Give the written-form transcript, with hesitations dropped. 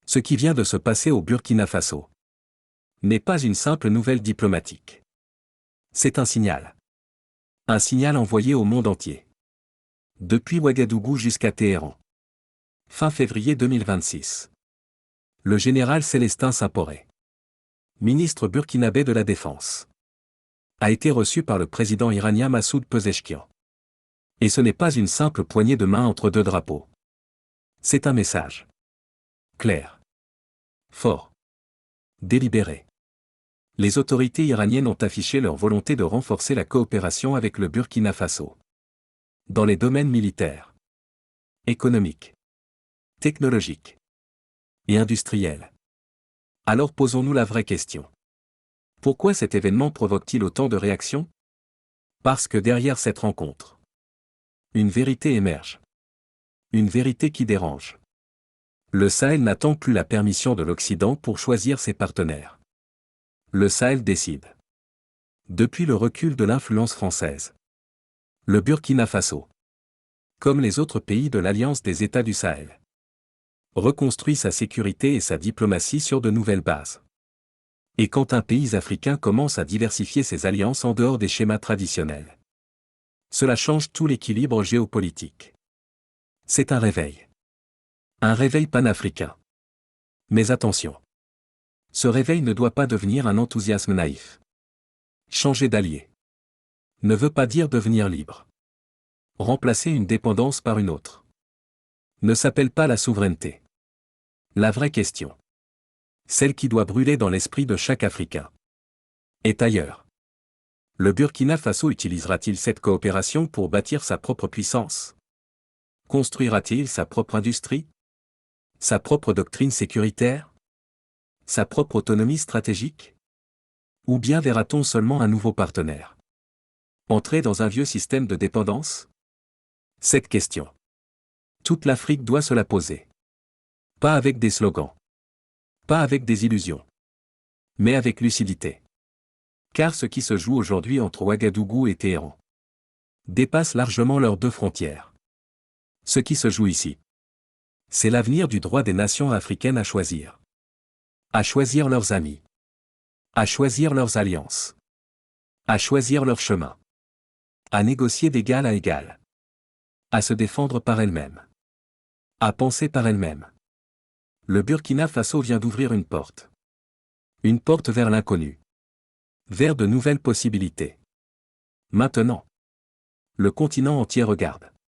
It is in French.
Ce qui vient de se passer au Burkina Faso n'est pas une simple nouvelle diplomatique. C'est un signal. Un signal envoyé au monde entier. Depuis Ouagadougou jusqu'à Téhéran. Fin février 2026. Le général Célestin Saporé, ministre burkinabé de la Défense, a été reçu par le président iranien Massoud Pezeshkian. Et ce n'est pas une simple poignée de main entre deux drapeaux. C'est un message clair, fort, délibéré. Les autorités iraniennes ont affiché leur volonté de renforcer la coopération avec le Burkina Faso. Dans les domaines militaires, économiques, technologiques et industriels. Alors posons-nous la vraie question. Pourquoi cet événement provoque-t-il autant de réactions? Parce que derrière cette rencontre, une vérité émerge. Une vérité qui dérange. Le Sahel n'attend plus la permission de l'Occident pour choisir ses partenaires. Le Sahel décide. Depuis le recul de l'influence française, le Burkina Faso, comme les autres pays de l'Alliance des États du Sahel, reconstruit sa sécurité et sa diplomatie sur de nouvelles bases. Et quand un pays africain commence à diversifier ses alliances en dehors des schémas traditionnels, cela change tout l'équilibre géopolitique. C'est un réveil. Un réveil panafricain. Mais attention. Ce réveil ne doit pas devenir un enthousiasme naïf. Changer d'allié ne veut pas dire devenir libre. Remplacer une dépendance par une autre ne s'appelle pas la souveraineté. La vraie question, celle qui doit brûler dans l'esprit de chaque Africain, est ailleurs. Le Burkina Faso utilisera-t-il cette coopération pour bâtir sa propre puissance? Construira-t-il sa propre industrie? Sa propre doctrine sécuritaire? Sa propre autonomie stratégique? Ou bien verra-t-on seulement un nouveau partenaire entrer dans un vieux système de dépendance? Cette question, toute l'Afrique doit se la poser. Pas avec des slogans. Pas avec des illusions. Mais avec lucidité. Car ce qui se joue aujourd'hui entre Ouagadougou et Téhéran dépasse largement leurs deux frontières. Ce qui se joue ici, c'est l'avenir du droit des nations africaines à choisir. À choisir leurs amis. À choisir leurs alliances. À choisir leur chemin. À négocier d'égal à égal. À se défendre par elles-mêmes. À penser par elles-mêmes. Le Burkina Faso vient d'ouvrir une porte. Une porte vers l'inconnu. Vers de nouvelles possibilités. Maintenant, le continent entier regarde.